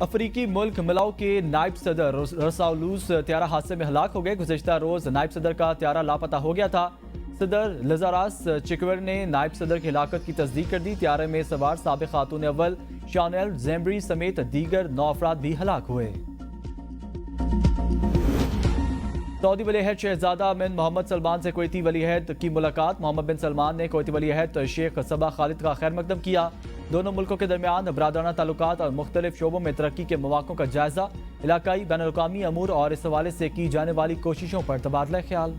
अफ्रीकी मुल्क मलाउ के नायब सदर रसाउलूस त्यारा हादसे में हलाक हो गए। गुज़िश्ता रोज नायब सदर का त्यारा लापता हो गया था। सदर लजारास चिकवर ने नायब सदर की हिलाकत की तस्दीक कर दी। त्यारे में सवार साबिक खातून अव्वल शानेल जेम्बरी समेत दीगर 9 अफराद भी हलाक हुए। सऊदी वलीअहद शहजादा बिन मोहम्मद सलमान से कुवैती वलीअहद की मुलाकात। मोहम्मद बिन सलमान ने कुवैती वलीअहद शेख सबा खालिद का खैर मकदम किया। दोनों मुल्कों के दरमियान बरादराना ताल्लुकात और मुख्तलिफ शोबों में तरक्की के मौक़ों का जायजा, इलाकाई बैनुल-अक़वामी अमूर और इस हवाले से की जाने वाली कोशिशों पर तबादला ख्याल।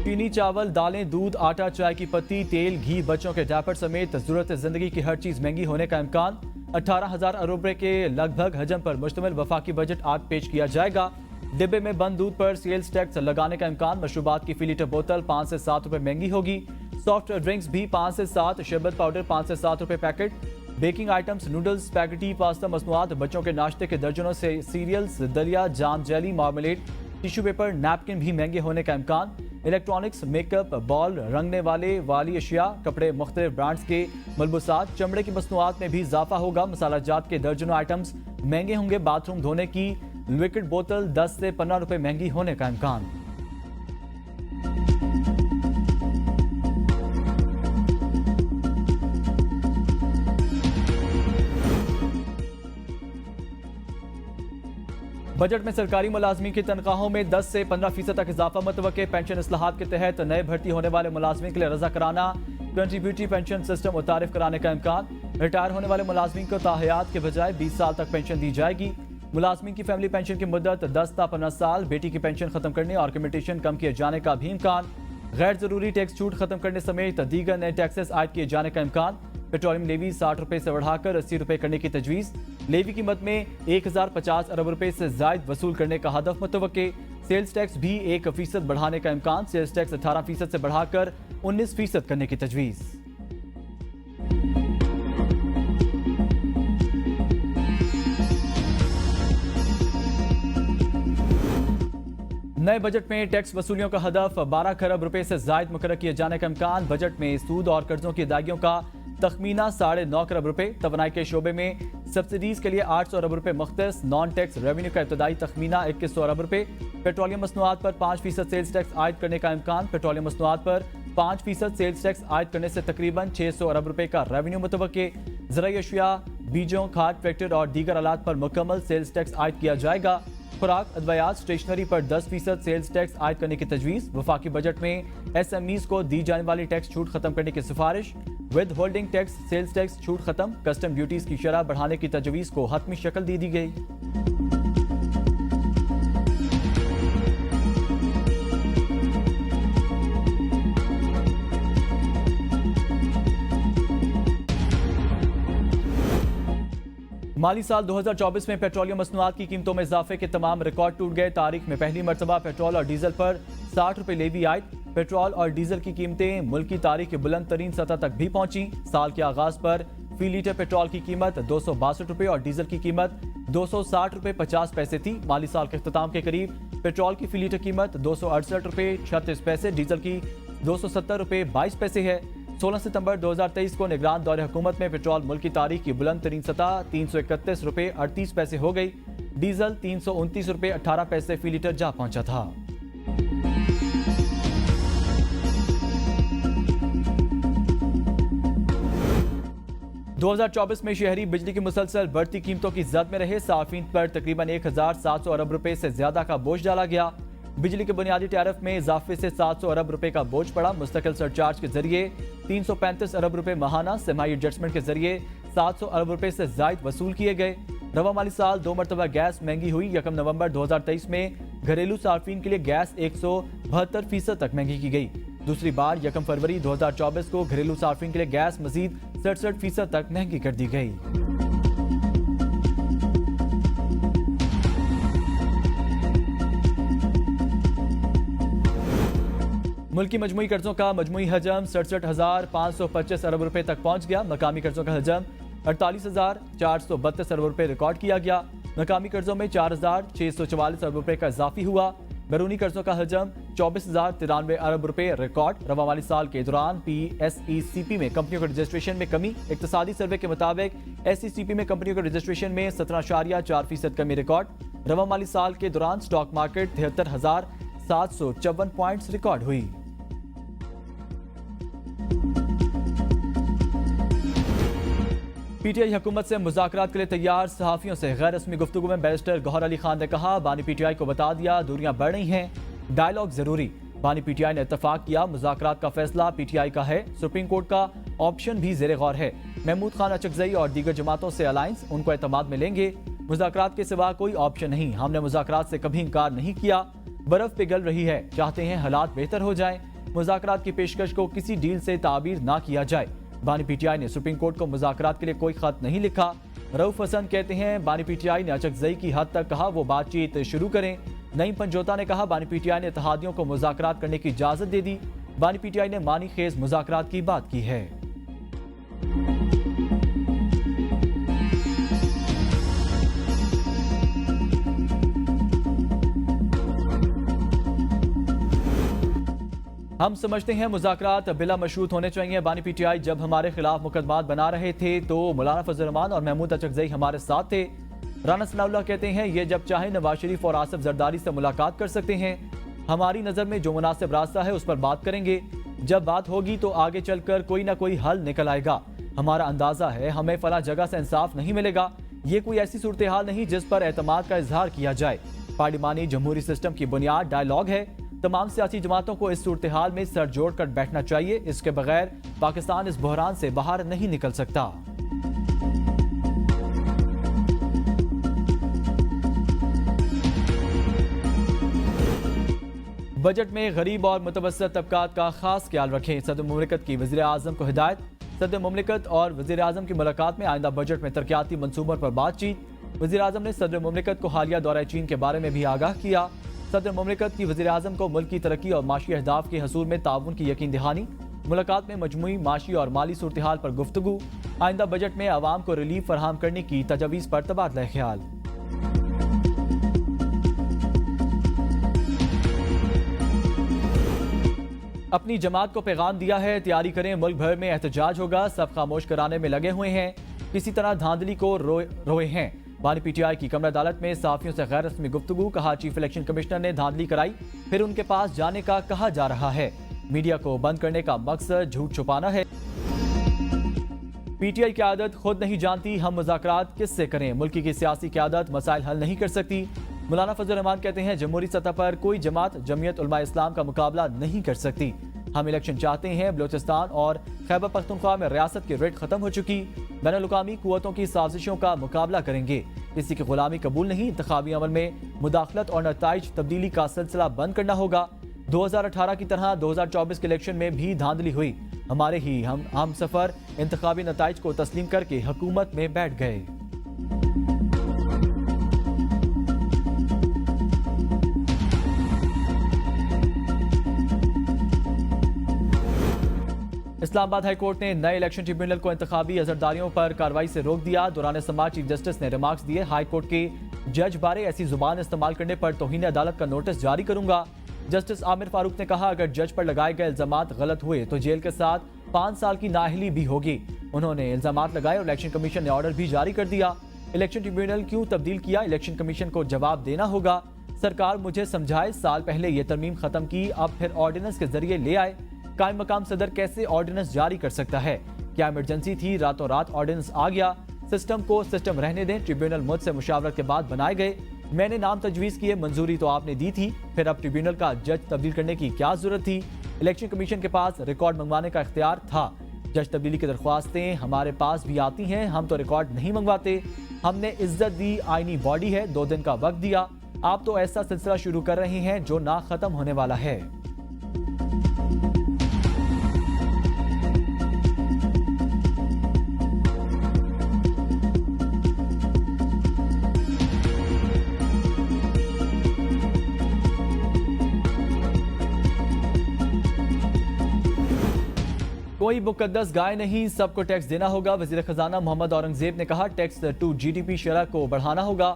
चीनी, चावल, दालें, दूध, आटा, चाय की पत्ती, तेल, घी, बच्चों के डायपर समेत ज़रूरत ज़िंदगी की हर चीज़ महंगी होने का इम्कान। 18,000 अरब रुपए के लगभग हजम पर मुश्तमिल वफाकी बजट आज पेश किया जाएगा। डिब्बे में बंद दूध पर सेल्स टैक्स लगाने का इम्कान। मशरूबात की फी लीटर बोतल 5 से 7 रुपए महंगी होगी। सॉफ्ट ड्रिंक्स भी 5 से 7, शरबत पाउडर 5 से 7 रुपए packet. Baking items, noodles, spaghetti, pasta, मसनूआत, बच्चों के नाश्ते के दर्जनों से सीरियल्स, दलिया, jam, jelly, marmalade, tissue paper, napkin भी महंगे होने का इम्कान। इलेक्ट्रॉनिक्स, मेकअप, बॉल, रंगने वाली अशिया, कपड़े, मुख्तलिफ ब्रांड्स के मलबूसात, चमड़े की मसनूआत में भी इजाफा होगा। मसाला जात के दर्जनों आइटम्स महंगे होंगे। बाथरूम धोने की लिक्विड बोतल 10 से 15 रुपए महंगी होने का इम्कान। बजट में सरकारी मुलाजमीन की तनख्वाहों में 10 से 15% तक इजाफा मुतवक्के। पेंशन इस्लाहात के तहत नए भर्ती होने वाले मुलाजमीन के लिए रजा कराना, कंट्रीब्यूटरी पेंशन सिस्टम मुतारिफ कराने का इम्कान। रिटायर होने वाले मुलाजमीन को ताहयात के बजाय 20 साल तक पेंशन दी जाएगी। मुलाजमीन की फैमिली पेंशन की मुद्दत 10 ता 15 साल। बेटी की पेंशन खत्म करने और कम्यूटेशन कम किए जाने का भी इम्कान। गैर जरूरी टैक्स छूट खत्म करने समेत दीगर नए टैक्सेस आयद किए जाने का इम्कान। पेट्रोलियम लेवी 60 रुपए से बढ़ाकर 80 रुपए करने की तजवीज़। लेवी कीमत में 1050 अरब रुपए से जायद वसूल करने का हदफ मुतवक्के। सेल्स टैक्स भी 1% बढ़ाने का इम्कान। सेल्स टैक्स 18% से बढ़ाकर 19% करने की तजवीज़। नए बजट में टैक्स वसूलियों का हदफ 12 खरब रुपए से जायद मुकर्रर किए जाने का इम्कान। बजट में सूद और कर्जों की अदायगियों का तखमीना 9.5 खरब रुपए। तवानाई के शोबे में सब्सिडीज के लिए 800 अरब रुपए मुख्तस। नॉन टैक्स रेवेन्यू का इब्तदाई तखमीना 2100 अरब रुपए। पेट्रोलियम मसनूआत पर 5% सेल्स टैक्स आयद करने का इम्कान। पेट्रोलियम मसनूआत पर 5% सेल्स टैक्स आयद करने से तकरीबन 600 अरब रुपए का रेवेन्यू मुतवक्के। ज़राई अशिया, बीजों, खाद, ट्रैक्टर और दीगर आलात पर मुकम्मल सेल्स टैक्स आयद किया जाएगा। खुराक, अद्वियात, स्टेशनरी पर 10% सेल्स टैक्स आयद करने की तजवीज़। वफाकी बजट में SMEs को दी जाने वाली टैक्स छूट खत्म करने की सिफारिश। Withholding tax sales tax छूट खत्म। कस्टम ड्यूटीज की शरह बढ़ाने की तजवीज़ को हतमी शक्ल दे दी गई। माली साल 2024 में पेट्रोलियम मसनूआत की कीमतों में इजाफे के तमाम रिकॉर्ड टूट गए। तारीख में पहली मरतबा पेट्रोल और डीजल पर 60 रुपए लेवी आयद। पेट्रोल और डीजल की कीमतें मुल्क की तारीख की बुलंद तरीन सतह तक भी पहुंची। साल के आगाज पर फी लीटर पेट्रोल की कीमत 262 रुपए और डीजल की कीमत 260 रुपए 50 पैसे थी। माली साल के अख्ताम के करीब पेट्रोल की फी लीटर कीमत 268 रुपए 36 पैसे, डीजल की 270 रुपए 22 पैसे है। 16 सितंबर 2023 को निगरान दौरे हुकूमत में पेट्रोल मुल्क की तारीख की बुलंद तरीन सतह 331 रुपए 38 पैसे हो गई। डीजल 329 रुपए 18 पैसे फी लीटर जा पहुंचा था। दो 2024 में शहरी बिजली की मुसलसल बढ़ती कीमतों की जद में रहे। सार्फिन पर तकरीबन 1700 अरब रुपए से ज्यादा का बोझ डाला गया। बिजली के बुनियादी टैरिफ में इजाफे से 700 अरब रुपए का बोझ पड़ा। मुस्तकिल सरचार्ज के जरिए 335 अरब रुपए माहाना, सेमाई एडजस्टमेंट के जरिए 700 अरब रुपए से जायद वसूल किए गए। रवा माली साल 2 मरतबा गैस महंगी हुई। 1 नवंबर 2023 में घरेलू सार्फिन के लिए गैस 172% तक महंगी की गई। दूसरी बार 1 फरवरी 2024 को घरेलू सार्फिन के लिए गैस मजीद 67% तक महंगी कर दी गई। मुल्क की मजमूई कर्जों का मजमूई हजम 67,525 अरब रुपए तक पहुंच गया। मकामी कर्जों का हजम 48,432 अरब रुपए रिकॉर्ड किया गया। मकामी कर्जों में 4,644 अरब रुपए का इजाफी हुआ। बैरूनी कर्जों का हजम 24,093 अरब रुपए रिकॉर्ड। रवा माली साल के दौरान PSECP में कंपनियों के रजिस्ट्रेशन में कमी। इक्तसादी सर्वे के मुताबिक SECP में कंपनियों के रजिस्ट्रेशन में 17.4% कमी रिकॉर्ड। रवा माली साल के दौरान स्टॉक मार्केट 73,754 पॉइंट्स रिकॉर्ड हुई। PTI हुकूमत से मुज़ाकरात के लिए तैयार। सहाफ़ियों से गैर रस्मी गुफ्तगू में बैरिस्टर गौहर अली खान ने कहा, बानी PTI को बता दिया दूरियां बढ़ रही हैं, डायलॉग जरूरी। बानी PTI ने इत्तफाक किया, मुज़ाकरात का फैसला PTI का है। सुप्रीम कोर्ट का ऑप्शन भी ज़ेरे गौर है। महमूद खान अचकजई और दीगर जमातों से अलायंस, उनको एतमाद में लेंगे। मुज़ाकरात के सिवा कोई ऑप्शन नहीं। हमने मुज़ाकरात से कभी इनकार नहीं किया। बर्फ पिघल रही है, चाहते हैं हालात बेहतर हो जाएं। मुज़ाकरात की पेशकश को किसी डील से ताबीर ना किया जाए। बानी PTI ने सुप्रीम कोर्ट को मुज़ाकरात के लिए कोई खत नहीं लिखा। रऊफ हसन कहते हैं, बानी PTI ने अचकजई की हद तक कहा वो बातचीत शुरू करें। नईम पंजोता ने कहा, बानी PTI ने इत्तेहादियों को मुज़ाकरात करने की इजाजत दे दी। बानी PTI ने मानी खेज मुज़ाकरात की बात की है। हम समझते हैं मुज़ाकरात बिला मशरूत होने चाहिए। बानी PTI जब हमारे खिलाफ मुकदमात बना रहे थे तो मौलाना फजल रहमान और महमूद अचकजई हमारे साथ थे। राना सनाउल्लाह कहते हैं, ये जब चाहे नवाज शरीफ और आसिफ जरदारी से मुलाकात कर सकते हैं। हमारी नज़र में जो मुनासिब रास्ता है उस पर बात करेंगे। जब बात होगी तो आगे चलकर कोई ना कोई हल निकल आएगा। हमारा अंदाजा है हमें फला जगह से इंसाफ नहीं मिलेगा। ये कोई ऐसी सूरत हाल नहीं जिस पर एतमाद का इजहार किया जाए। पार्लिमानी जमहूरी सिस्टम की बुनियाद डायलॉग है। तमाम सियासी जमातों को इस सूरत हाल में सर जोड़कर बैठना चाहिए। इसके बगैर पाकिस्तान इस बहरान से बाहर नहीं निकल सकता। बजट में गरीब और मुतवस्सित तबकात का खास ख्याल रखें। सदर मुमलिकत की वज़ीर आज़म को हिदायत। सदर मुमलिकत और वज़ीर आज़म की मुलाकात में आइंदा बजट में तरक्याती मंसूबों पर बातचीत। वज़ीर आज़म ने सदर मुमलिकत को हालिया दौरा चीन के बारे में भी आगाह किया। सदर मुमलिकत की वज़ीर आज़म को मुल्क की तरक्की और माशी अहदाफ के हसूल में ताउन की यकीन दहानी। मुलाकात में मजमूई माशी और माली सूरत हाल पर गुफ्तगू। आइंदा बजट में आवाम को रिलीफ फराहम करने की तजवीज़ पर तबादला ख्याल। अपनी जमात को पैगाम दिया है, तैयारी करें, मुल्क भर में एहतजाज होगा। सब खामोश कराने में लगे हुए हैं, किसी तरह धांधली को रोए हैं। बानी PTI की कमरा अदालत में सहाफियों से गैर रस्मी गुफ्तगू। कहा, चीफ इलेक्शन कमिश्नर ने धांधली कराई, फिर उनके पास जाने का कहा जा रहा है। मीडिया को बंद करने का मकसद झूठ छुपाना है। PTI की आदत खुद नहीं जानती, हम मुज़ाकरात किससे करें। मुल्क की सियासी क़यादत मसाइल हल नहीं कर सकती। मौलाना फजल रहमान कहते हैं, जमहूरी सतह पर कोई जमात जमीयत उलमा इस्लाम का मुकाबला नहीं कर सकती। हम इलेक्शन चाहते हैं। बलोचिस्तान और खैबर पख्तूनख्वा में रियासत की रेट खत्म हो चुकी। बैनुल-अक़वामी कुव्वतों की साजिशों का मुकाबला करेंगे। किसी की गुलामी कबूल नहीं। इंतखाबी अमल में मुदाखलत और नताइज तब्दीली का सिलसिला बंद करना होगा। 2018 की तरह 2024 के इलेक्शन में भी धांधली हुई। हमारे ही हम सफर इंतखाबी नताइज को तस्लीम करके हुकूमत में बैठ गए। इस्लामाबाद हाई कोर्ट ने नए इलेक्शन ट्रिब्यूनल को इंतखाबी अजरदारियों पर कार्रवाई से रोक दिया। दौरान समाज चीफ जस्टिस ने रिमार्क्स दिए, हाई कोर्ट के जज बारे ऐसी जुबान इस्तेमाल करने पर तौहीन अदालत का नोटिस जारी करूंगा। जस्टिस आमिर फारूक ने कहा, अगर जज पर लगाए गए इल्जामात गलत हुए तो जेल के साथ 5 साल की नाअहली भी होगी। उन्होंने इल्जामात लगाए और इलेक्शन कमीशन ने ऑर्डर भी जारी कर दिया। इलेक्शन ट्रिब्यूनल क्यों तब्दील किया, इलेक्शन कमीशन को जवाब देना होगा। सरकार मुझे समझाए, साल पहले ये तरमीम खत्म की, अब फिर ऑर्डिनेंस के जरिए ले आए। कायम मकाम सदर कैसे ऑर्डिनेंस जारी कर सकता है? क्या इमरजेंसी थी, रातों रात ऑर्डिनेंस आ गया? सिस्टम को सिस्टम रहने दें। ट्रिब्यूनल मुझसे मुशावरत के बाद बनाए गए, मैंने नाम तजवीज़ किए, मंजूरी तो आपने दी थी, फिर अब ट्रिब्यूनल का जज तब्दील करने की क्या जरूरत थी? इलेक्शन कमीशन के पास रिकॉर्ड मंगवाने का इख्तियार था। जज तब्दीली की दरख्वास्तें हमारे पास भी आती हैं, हम तो रिकॉर्ड नहीं मंगवाते। हमने इज्जत दी, आईनी बॉडी है, 2 दिन का वक्त दिया। आप तो ऐसा सिलसिला शुरू कर रहे हैं जो ना खत्म होने वाला है। कोई मुकद्दस गाय नहीं, सबको टैक्स देना होगा। वजीर खजाना मोहम्मद औरंगजेब ने कहा, टैक्स टू GDP शरह को बढ़ाना होगा।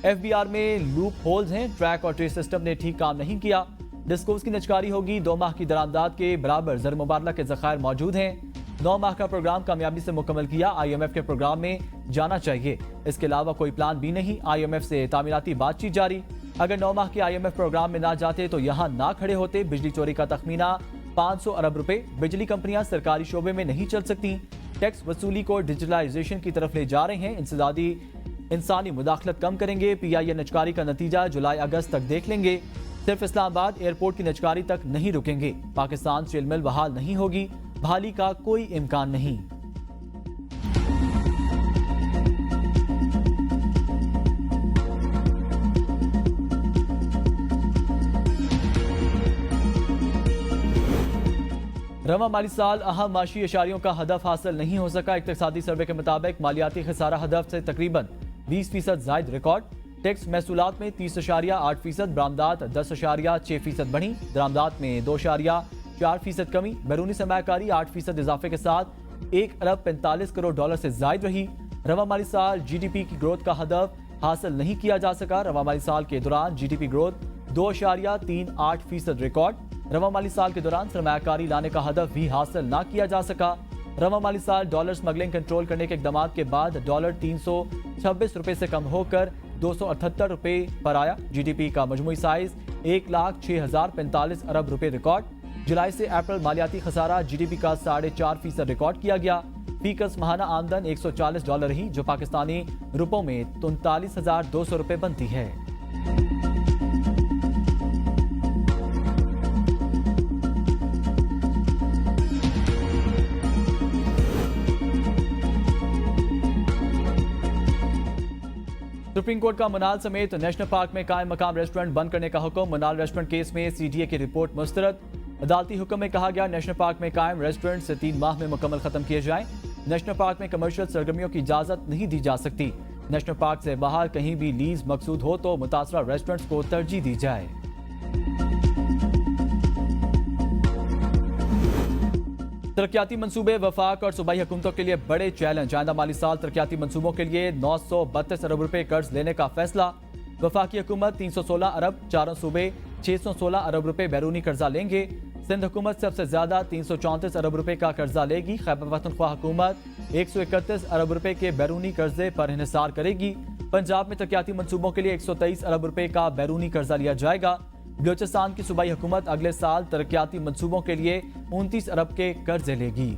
FBR में लूप होल्स हैं, ट्रैक और ट्रेस सिस्टम ने ठीक काम नहीं किया। डिस्कोस की निचकारी होगी, 2 माह की दरामदाद के बराबर ज़र मुबादला के ज़खायर मौजूद हैं। 9 माह का प्रोग्राम कामयाबी से मुकम्मल किया, IMF के प्रोग्राम में जाना चाहिए। इसके अलावा कोई प्लान भी नहीं, IMF से तामीराती बातचीत जारी। अगर 9 माह के IMF प्रोग्राम में ना जाते तो यहाँ ना खड़े होते। बिजली चोरी का तखमीना 500 अरब रुपए। बिजली कंपनियां सरकारी शोबे में नहीं चल सकती। टैक्स वसूली को डिजिटलाइजेशन की तरफ ले जा रहे हैं। इंसदादी इंसानी मुदाखलत कम करेंगे। PIA निचकारी का नतीजा जुलाई अगस्त तक देख लेंगे। सिर्फ इस्लामाबाद एयरपोर्ट की निचकारी तक नहीं रुकेंगे। पाकिस्तान स्टील मिल बहाल नहीं होगी, बहाली का कोई इम्कान नहीं। रवा माली साल अहम माशी इशारियों का हदफ हासिल नहीं हो सका। इक्तिसादी सर्वे के मुताबिक मालियाती खसारा हदफ से तकरीबन 20% जायद रिकॉर्ड। टैक्स महसूलात में 30.8%, बरामदात 10.6% बढ़ी। दरामदात में 2.4% कमी। बैरूनी सरमायाकारी 8% इजाफे के साथ 1 अरब 45 करोड़ डॉलर से जायद रही। रवा माली साल GDP की ग्रोथ का हदफ हासिल नहीं किया जा सका। रवा माली साल के दौरान GDP ग्रोथ 2.38% रिकॉर्ड। रवा माली साल के दौरान सरमायाकारी लाने का हदफ भी हासिल ना किया जा सका। रवा माली साल डॉलर स्मगलिंग कंट्रोल करने के इकदाम के बाद डॉलर 326 रुपए से कम होकर 278 रुपए पर आया। GDP का मजमूई साइज 1,06,045 अरब रुपए रिकॉर्ड। जुलाई से अप्रैल मालियाती खसारा GDP का 4.5% रिकॉर्ड किया गया। फीकस माहाना आमदन $140 रही, जो पाकिस्तानी रुपयों में 39,200 रुपए बनती है। सुप्रीम कोर्ट का मनाल समेत नेशनल पार्क में कायम मकाम रेस्टोरेंट बंद करने का हुक्म। मनाल रेस्टोरेंट केस में CDA की रिपोर्ट मुस्तरद। अदालती हुक्म में कहा गया नेशनल पार्क में कायम रेस्टोरेंट से 3 माह में मुकम्मल खत्म किए जाएं। नेशनल पार्क में कमर्शियल सरगर्मियों की इजाजत नहीं दी जा सकती। नेशनल पार्क से बाहर कहीं भी लीज मकसूद हो तो मुतासरा रेस्टोरेंट्स को तरजीह दी जाए। तरक्याती मंसूबे वफाक और सूबाई हुकूमतों के लिए बड़े चैलेंज। आइंदा माली साल तरक्याती मंसूबों के लिए 932 अरब रुपए कर्ज लेने का फैसला। वफाकी हुकूमत 316 अरब, चारों सूबे 616 अरब रुपए बैरूनी कर्जा लेंगे। सिंध हुकूमत सबसे ज्यादा 334 अरब रुपए का कर्जा लेगी। खैबर पख्तूनख्वा हुकूमत 131 अरब रुपए के बैरूनी कर्जे पर इन्हिसार करेगी। पंजाब में तरक्याती मंसूबों के लिए 123 अरब रुपए का बैरूनी कर्जा लिया जाएगा। बलूचिस्तान की सूबाई हुकूमत अगले साल तरक्याती मंसूबों के लिए 29 अरब के कर्जे लेगी।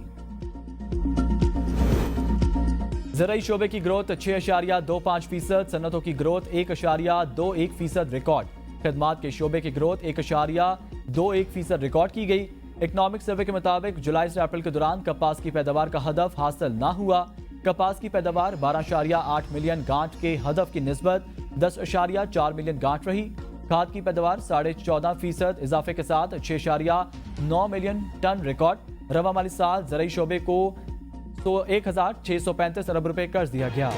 ज़राई शोबे की ग्रोथ 6.25%, सन्नतों की ग्रोथ 1.21% रिकॉर्ड। खदमात के शोबे की ग्रोथ 1.21% रिकॉर्ड की गई। इकनॉमिक सर्वे के मुताबिक जुलाई से अप्रैल के दौरान कपास की पैदावार का हदफ हासिल ना हुआ। कपास की पैदावार 12.8 मिलियन गांठ के हदफ की निस्बत 10.4 मिलियन गांठ रही। खाद की पैदावार 14.5% इजाफे के साथ 6.9 मिलियन टन रिकॉर्ड। रवा माली साल ज़राई शोबे को 1,635 अरब रुपए कर्ज दिया गया।